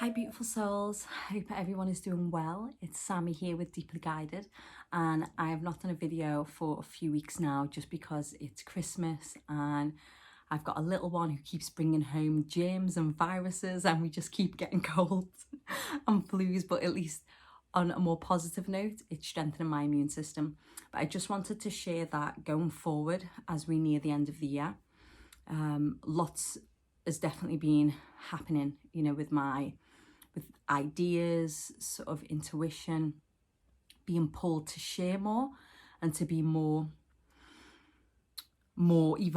Hi beautiful souls, hope everyone is doing well. It's Sammy here with Deeply Guided, and I have not done a video for a few weeks now just because it's Christmas and I've got a little one who keeps bringing home germs and viruses and we just keep getting colds and flus, but at least on a more positive note, it's strengthening my immune system. But I just wanted to share that going forward as we near the end of the year. Lots has definitely been happening, with ideas, sort of intuition, being pulled to share more and to be even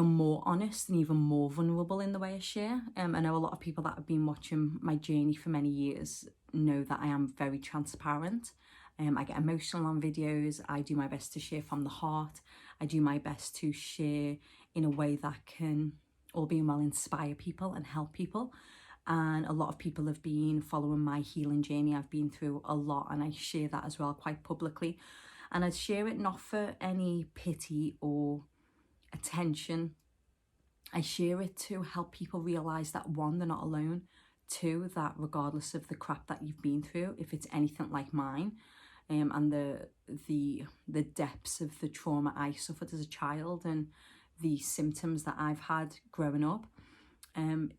more honest and even more vulnerable in the way I share. I know a lot of people that have been watching my journey for many years know that I am very transparent. I get emotional on videos. I do my best to share from the heart. I do my best to share in a way that can, all being well, inspire people and help people. And a lot of people have been following my healing journey. I've been through a lot and I share that as well quite publicly. And I share it not for any pity or attention. I share it to help people realise that one, they're not alone. Two, that regardless of the crap that you've been through, if it's anything like mine, and the depths of the trauma I suffered as a child and the symptoms that I've had growing up,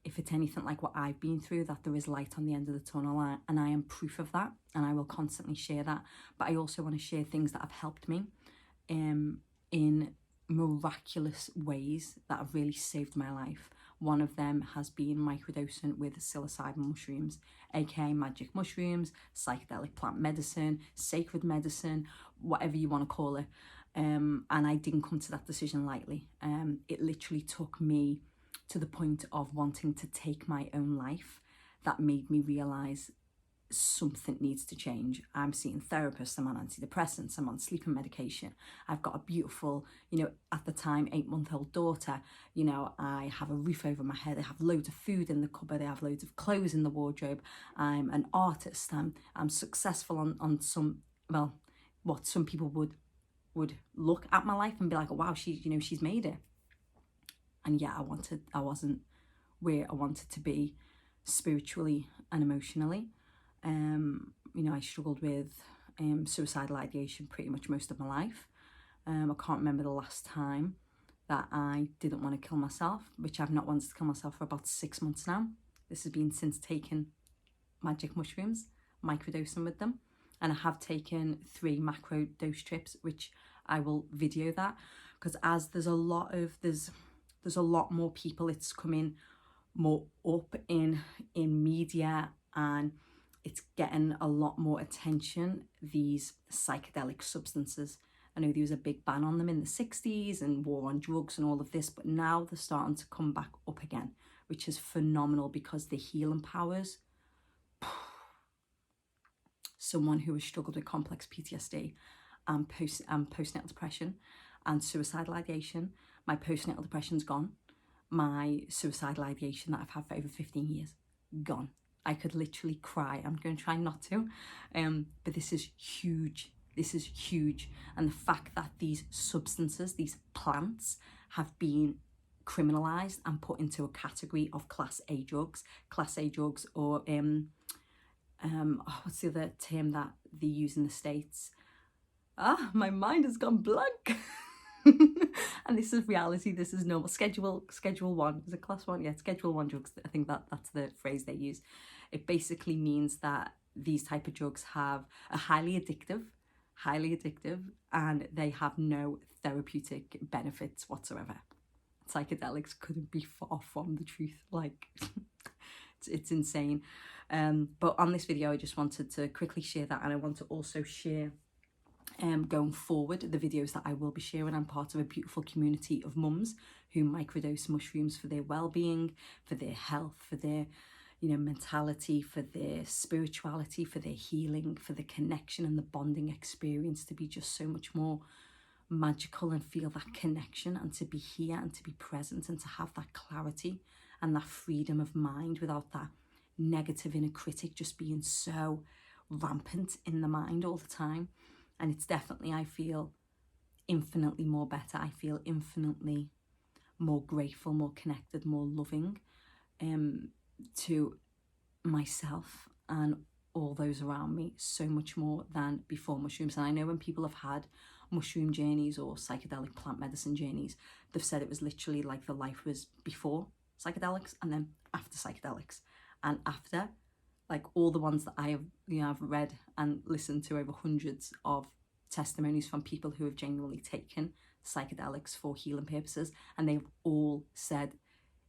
if it's anything like what I've been through, that there is light on the end of the tunnel, and I am proof of that, and I will constantly share that. But I also want to share things that have helped me in miraculous ways that have really saved my life. One of them has been microdosing with psilocybin mushrooms, aka magic mushrooms, psychedelic plant medicine, sacred medicine, whatever you want to call it. And I didn't come to that decision lightly. It literally took me to the point of wanting to take my own life. That made me realise something needs to change. I'm seeing therapists, I'm on antidepressants, I'm on sleeping medication. I've got a beautiful, at the time, 8-month-old daughter. I have a roof over my head. I have loads of food in the cupboard. I have loads of clothes in the wardrobe. I'm an artist. I'm successful on some, well, what some people would look at my life and be like, oh, wow, she's made it. And yeah, I wasn't where I wanted to be spiritually and emotionally. I struggled with suicidal ideation pretty much most of my life. I can't remember the last time that I didn't want to kill myself, which I've not wanted to kill myself for about 6 months now. This has been since taking magic mushrooms, microdosing with them. And I have taken 3 macro dose trips, which I will video that, because as there's a lot more people, it's coming more up in media, and it's getting a lot more attention, these psychedelic substances. I know there was a big ban on them in the 60s and war on drugs and all of this, but now they're starting to come back up again, which is phenomenal because the healing powers. Someone who has struggled with complex PTSD and postnatal depression and suicidal ideation. My postnatal depression's gone. My suicidal ideation that I've had for over 15 years, gone. I could literally cry. I'm going to try not to. But this is huge. This is huge. And the fact that these substances, these plants, have been criminalized and put into a category of class A drugs, or what's the other term that they use in the States? My mind has gone blank. And this is reality. This is normal. Schedule 1. Is it class 1? Yeah, Schedule 1 drugs. I think that's the phrase they use. It basically means that these type of drugs are highly addictive, and they have no therapeutic benefits whatsoever. Psychedelics couldn't be far from the truth. Like, it's insane. But on this video, I just wanted to quickly share that, and I want to also share going forward the videos that I will be sharing. I'm part of a beautiful community of mums who microdose mushrooms for their well-being, for their health, for their mentality, for their spirituality, for their healing, for the connection and the bonding experience to be just so much more magical and feel that connection, and to be here and to be present and to have that clarity and that freedom of mind without that negative inner critic just being so rampant in the mind all the time. And it's definitely, I feel infinitely more better. I feel infinitely more grateful, more connected, more loving to myself and all those around me so much more than before mushrooms. And I know when people have had mushroom journeys or psychedelic plant medicine journeys, they've said it was literally like the life was before psychedelics and then after psychedelics. And after, like all the ones that I have, I've read and listened to over hundreds of testimonies from people who have genuinely taken psychedelics for healing purposes, and they've all said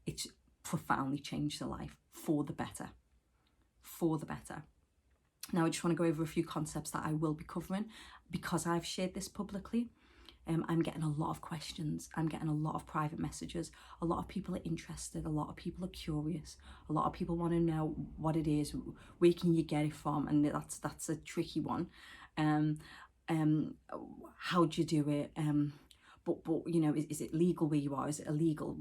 it's profoundly changed their life for the better. For the better. Now I just want to go over a few concepts that I will be covering because I've shared this publicly. I'm getting a lot of questions, I'm getting a lot of private messages, a lot of people are interested, a lot of people are curious, a lot of people want to know what it is, where can you get it from, and that's a tricky one. How do you do it? But is it legal where you are? Is it illegal?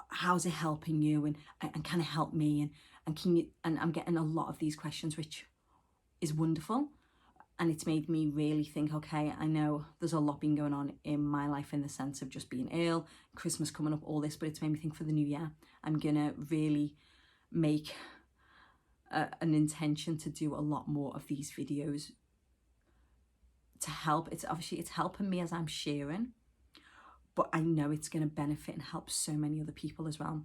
How's it helping you? And can it help me? And can you? And I'm getting a lot of these questions, which is wonderful. And it's made me really think, okay, I know there's a lot been going on in my life in the sense of just being ill, Christmas coming up, all this, but it's made me think for the new year, I'm going to really make an intention to do a lot more of these videos to help. It's helping me as I'm sharing, but I know it's going to benefit and help so many other people as well.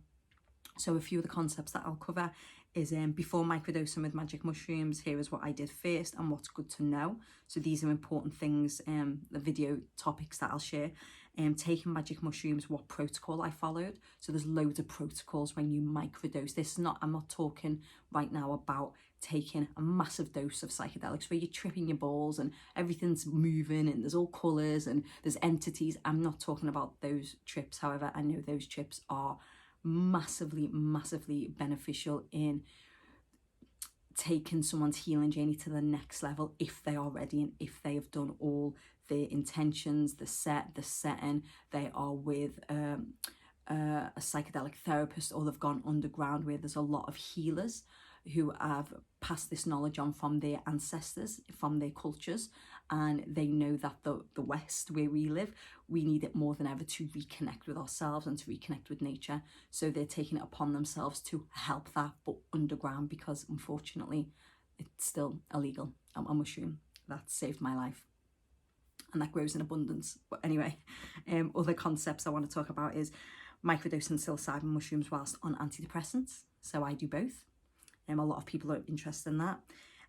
So a few of the concepts that I'll cover is before microdosing with magic mushrooms, here is what I did first and what's good to know. So these are important things, the video topics that I'll share. Taking magic mushrooms, what protocol I followed. So there's loads of protocols when you microdose. I'm not talking right now about taking a massive dose of psychedelics where you're tripping your balls and everything's moving and there's all colours and there's entities. I'm not talking about those trips. However, I know those trips are massively beneficial in taking someone's healing journey to the next level if they are ready and if they have done all their intentions, the setting, they are with a psychedelic therapist, or they've gone underground where there's a lot of healers who have passed this knowledge on from their ancestors, from their cultures, and they know that the West, where we live, we need it more than ever to reconnect with ourselves and to reconnect with nature. So they're taking it upon themselves to help that, but underground, because unfortunately it's still illegal. A mushroom that saved my life, and that grows in abundance. But anyway, other concepts I want to talk about is microdosing psilocybin mushrooms whilst on antidepressants. So I do both. A lot of people are interested in that.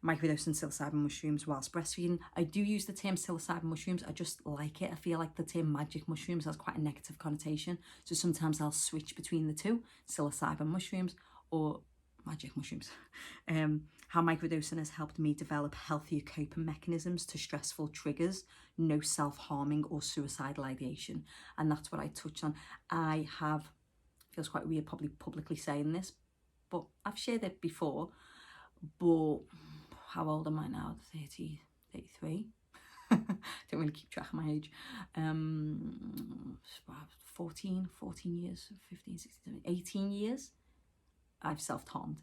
Microdosing psilocybin mushrooms whilst breastfeeding. I do use the term psilocybin mushrooms. I just like it. I feel like the term magic mushrooms has quite a negative connotation. So sometimes I'll switch between the two, psilocybin mushrooms or magic mushrooms. How microdosing has helped me develop healthier coping mechanisms to stressful triggers, no self-harming or suicidal ideation. And that's what I touched on. Feels quite weird probably publicly saying this, but I've shared it before. But how old am I now? 30, 33? Don't really keep track of my age. 14 years, 15, 16, 18 years, I've self-harmed.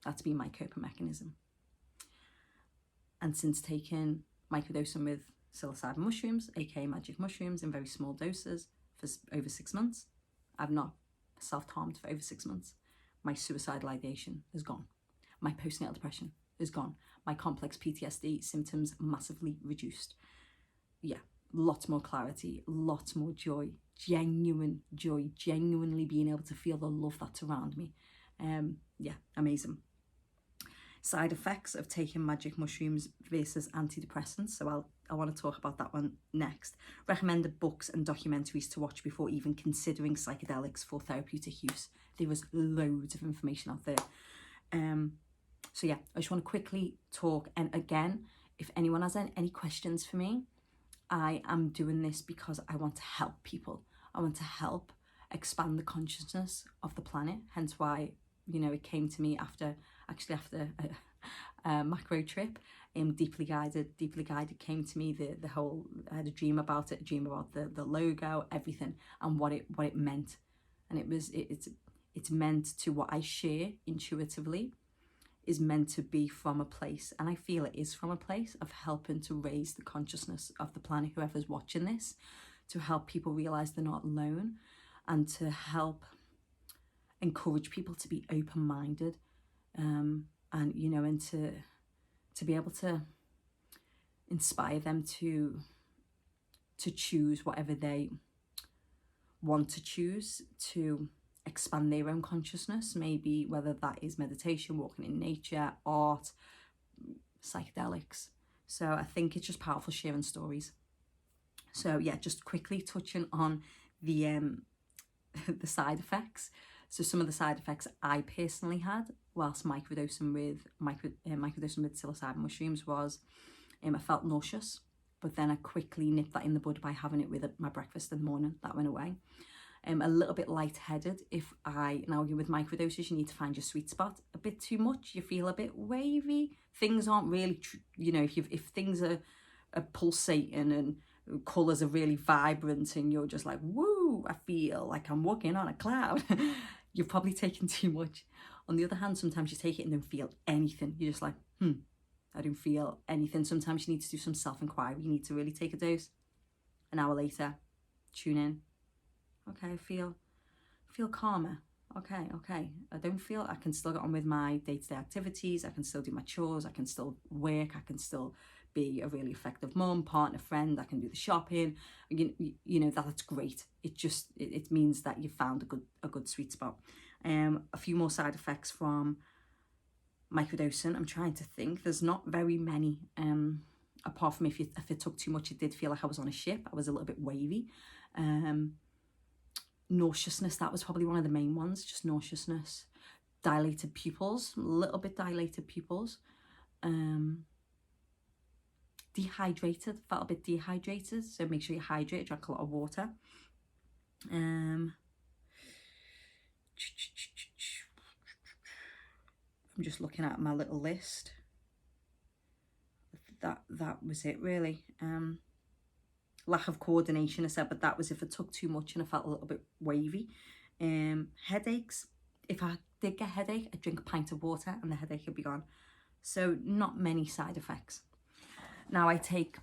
That's been my coping mechanism. And since taking microdosing with psilocybin mushrooms, aka magic mushrooms, in very small doses for over 6 months, I've not self-harmed for over 6 months. My suicidal ideation is gone. My postnatal depression is gone. My complex PTSD symptoms massively reduced. Yeah, lots more clarity, lots more joy, genuine joy, genuinely being able to feel the love that's around me. Yeah, amazing. Side effects of taking magic mushrooms versus antidepressants. So I want to talk about that one next. Recommended books and documentaries to watch before even considering psychedelics for therapeutic use. There was loads of information out there. So yeah, I just want to quickly talk. And again, if anyone has any questions for me, I am doing this because I want to help people. I want to help expand the consciousness of the planet. Hence why, it came to me after a macro trip. Deeply guided came to me. The whole, I had a dream about the logo, everything, and what it meant. And it's meant to, what I share intuitively is meant to be from a place, and I feel it is from a place of helping to raise the consciousness of the planet, whoever's watching this, to help people realize they're not alone, and to help encourage people to be open-minded and, you know, and to be able to inspire them to choose whatever they want to choose, to expand their own consciousness, maybe whether that is meditation, walking in nature, art, psychedelics. So I think it's just powerful sharing stories. So yeah, just quickly touching on the the side effects. So some of the side effects I personally had whilst microdosing with psilocybin mushrooms was I felt nauseous, but then I quickly nipped that in the bud by having it with my breakfast in the morning. That went away. A little bit lightheaded. Now with microdoses, you need to find your sweet spot. A bit too much, you feel a bit wavy. Things aren't really, you know, if things are pulsating and colours are really vibrant and you're just like, woo, I feel like I'm walking on a cloud, you've probably taken too much. On the other hand, sometimes you take it and don't feel anything. You're just like, I don't feel anything. Sometimes you need to do some self-inquiry. You need to really take a dose. An hour later, tune in. Okay, I feel calmer. Okay. I don't feel, I can still get on with my day-to-day activities. I can still do my chores. I can still work. I can still be a really effective mum, partner, friend. I can do the shopping. You know, that's great. It means that you found a good sweet spot. A few more side effects from microdosing. I'm trying to think. There's not very many. Apart from if it took too much, it did feel like I was on a ship. I was a little bit wavy. Nauseousness, that was probably one of the main ones. Just nauseousness. Dilated pupils, a little bit dilated pupils. Dehydrated, felt a bit dehydrated, so make sure you hydrate. Drank a lot of water. I'm just looking at my little list. That was it really. Lack of coordination, I said, but that was if I took too much and I felt a little bit wavy. Headaches, if I did get a headache, I'd drink a pint of water and the headache would be gone. So not many side effects. Now I take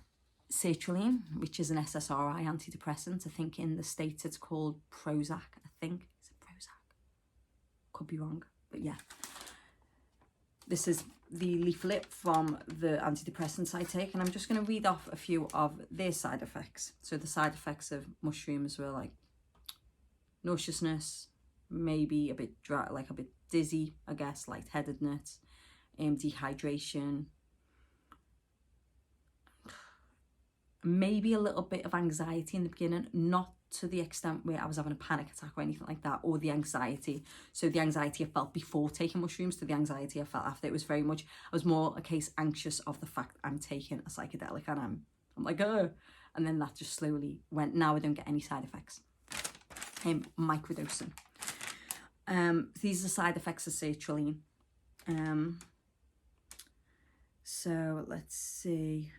sertraline, which is an SSRI antidepressant. I think in the States it's called Prozac, I think. Is it Prozac? Could be wrong, but yeah. This is the leaflet from the antidepressants I take, and I'm just going to read off a few of their side effects. So the side effects of mushrooms were like nauseousness, maybe a bit dry, like a bit dizzy, I guess, lightheadedness, dehydration, maybe a little bit of anxiety in the beginning, not to the extent where I was having a panic attack or anything like that, or the anxiety. So the anxiety I felt before taking mushrooms to the anxiety I felt after, it was very much, I was more a case anxious of the fact I'm taking a psychedelic and I'm like, oh, and then that just slowly went. Now I don't get any side effects. Microdosing. These are side effects of sertraline. So let's see.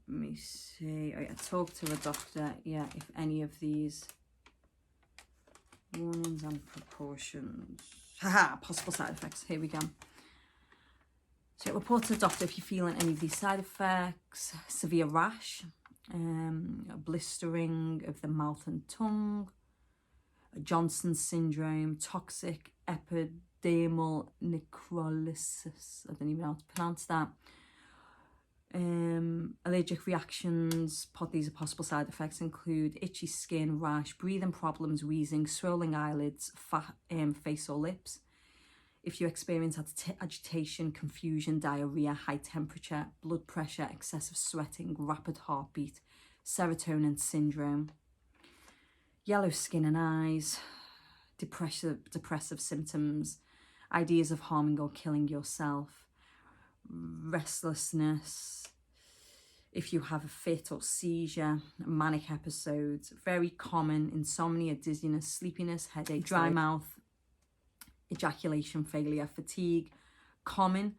Let me see. I talked to a doctor. Yeah, if any of these warnings and precautions. Possible side effects. Here we go. So report to the doctor if you're feeling any of these side effects. Severe rash, blistering of the mouth and tongue, Johnson's syndrome, toxic epidermal necrolysis. I don't even know how to pronounce that. Allergic reactions. These are possible side effects include itchy skin, rash, breathing problems, wheezing, swelling eyelids, face or lips. If you experience agitation, confusion, diarrhea, high temperature, blood pressure, excessive sweating, rapid heartbeat, serotonin syndrome, yellow skin and eyes, depressive symptoms, ideas of harming or killing yourself, restlessness, if you have a fit or seizure, manic episodes, very common, insomnia, dizziness, sleepiness, headache, dry mouth, ejaculation failure, fatigue, common,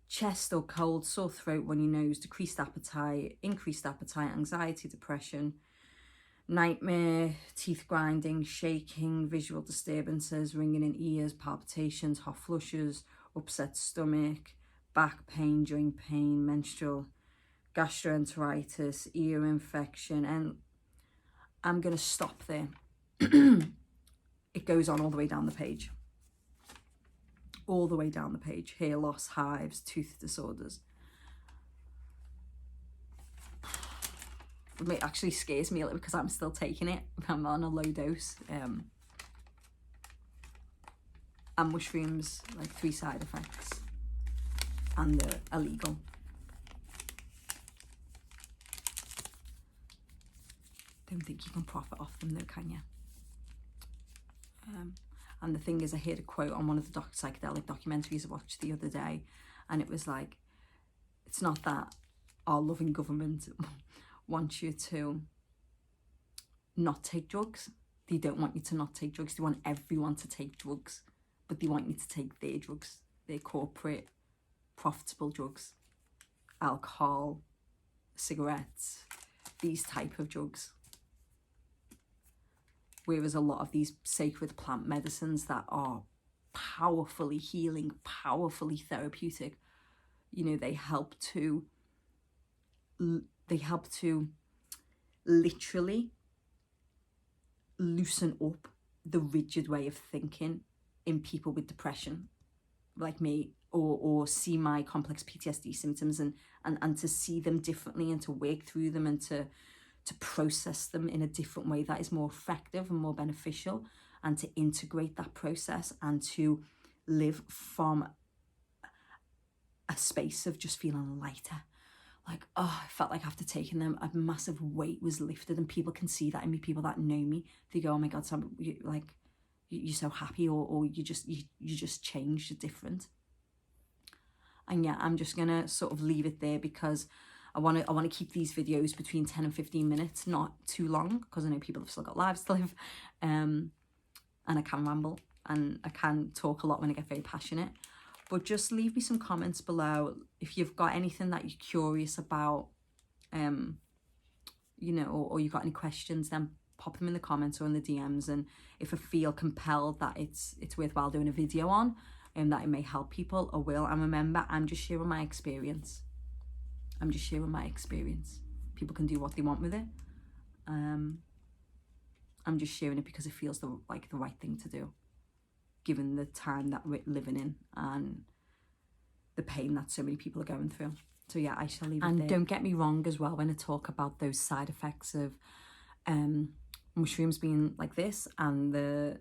chest or cold, sore throat, runny nose, decreased appetite, increased appetite, anxiety, depression, nightmare, teeth grinding, shaking, visual disturbances, ringing in ears, palpitations, hot flushes, upset stomach, back pain, joint pain, menstrual, gastroenteritis, ear infection, and I'm going to stop there. It goes on all the way down the page. all the way down the page. Hair loss, hives, tooth disorders. It actually scares me a little because I'm still taking it. I'm on a low dose. And mushrooms, like 3 side effects, and they're illegal. Don't think you can profit off them though, can you? And the thing is, I heard a quote on one of the psychedelic documentaries I watched the other day, and it was like, it's not that our loving government wants you to not take drugs. They don't want you to not take drugs. They want everyone to take drugs, but they want you to take their drugs, their corporate, profitable drugs, alcohol, cigarettes, these type of drugs. Whereas a lot of these sacred plant medicines that are powerfully healing, powerfully therapeutic, you know, they help to literally loosen up the rigid way of thinking in people with depression like me, or see my complex PTSD symptoms and to see them differently and to work through them and to process them in a different way that is more effective and more beneficial, and to integrate that process and to live from a space of just feeling lighter. Like, oh, I felt like after taking them, a massive weight was lifted, and people can see that in me. People that know me, they go, oh my God, Sam, you're so happy, or you just changed, you're different. And yeah, I'm just gonna sort of leave it there because I want to keep these videos between 10 and 15 minutes, not too long, because I know people have still got lives to live, and I can ramble and I can talk a lot when I get very passionate. But just leave me some comments below if you've got anything that you're curious about, you know, or you've got any questions, then pop them in the comments or in the DMs. And if I feel compelled that it's worthwhile doing a video on, that it may help people, I will. And remember, I'm just sharing my experience. I'm just sharing my experience. People can do what they want with it. I'm just sharing it because it feels like the right thing to do, given the time that we're living in and the pain that so many people are going through. So yeah, I shall leave it there. And don't get me wrong as well when I talk about those side effects of mushrooms being like this and the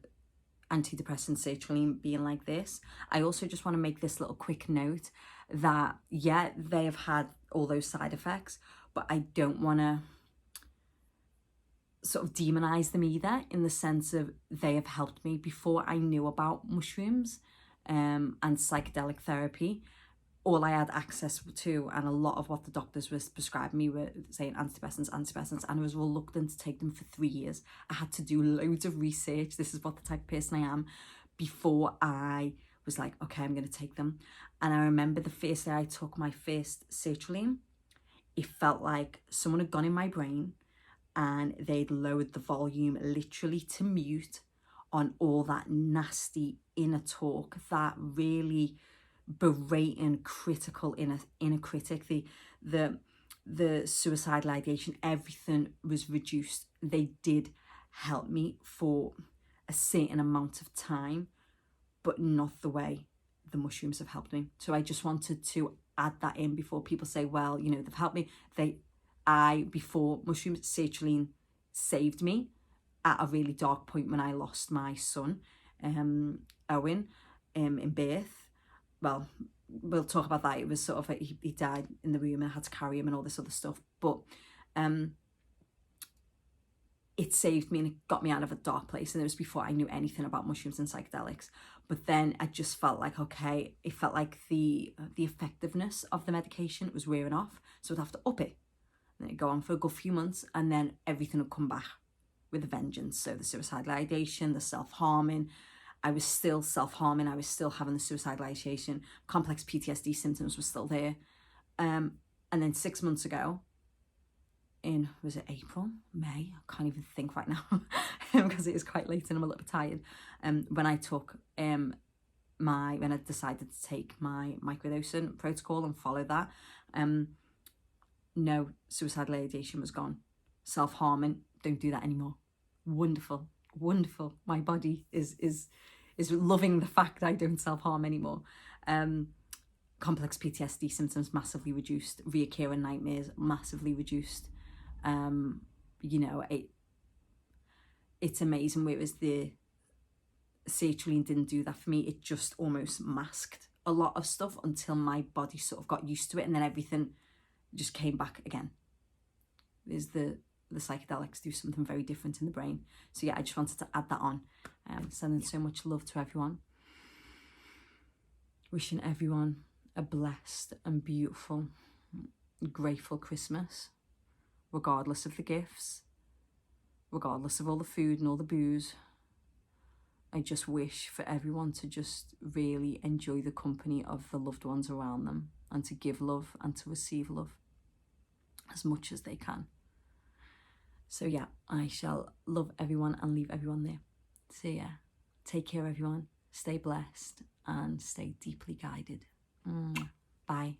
antidepressant sertraline being like this. I also just want to make this little quick note that, yeah, they have had all those side effects, but I don't want to sort of demonize them either, in the sense of they have helped me. Before I knew about mushrooms and psychedelic therapy, all I had access to, and a lot of what the doctors were prescribing me were saying antidepressants, and I was reluctant to take them for 3 years. I had to do loads of research. This is what the type of person I am, before I was like, okay, I'm going to take them. And I remember the first day I took my first sertraline, it felt like someone had gone in my brain and they'd lowered the volume literally to mute on all that nasty inner talk, that really berating, critical inner critic, the suicidal ideation, everything was reduced. They did help me for a certain amount of time, but not the way the mushrooms have helped me. So I just wanted to add that in before people say, well, you know, they've helped me. Before mushrooms, sertraline saved me at a really dark point when I lost my son, Owen, in birth. Well, we'll talk about that. It was sort of like he died in the room and I had to carry him and all this other stuff. But it saved me and it got me out of a dark place. And it was before I knew anything about mushrooms and psychedelics. But then I just felt like, okay, it felt like the effectiveness of the medication was wearing off. So I'd have to up it. And it'd go on for a good few months and then everything would come back with a vengeance. So the suicidal ideation, the self-harming, I was still self-harming, I was still having the suicidal ideation, complex PTSD symptoms were still there. And then 6 months ago, in, was it April, May? I can't even think right now because it is quite late and I'm a little bit tired. When I took when I decided to take my microdosing protocol and follow that, no, suicidal ideation was gone. Self-harming, don't do that anymore. Wonderful, wonderful. My body is is loving the fact that I don't self-harm anymore. Complex PTSD symptoms massively reduced, reoccurring nightmares massively reduced. You know, it's amazing. Whereas the sertraline didn't do that for me. It just almost masked a lot of stuff until my body sort of got used to it, and then everything just came back again. There's the psychedelics do something very different in the brain. So yeah, I just wanted to add that on. Sending so much love to everyone. Wishing everyone a blessed and beautiful, grateful Christmas, regardless of the gifts, regardless of all the food and all the booze. I just wish for everyone to just really enjoy the company of the loved ones around them, and to give love and to receive love as much as they can. So yeah, I shall love everyone and leave everyone there. So yeah, take care everyone, stay blessed and stay deeply guided. Bye.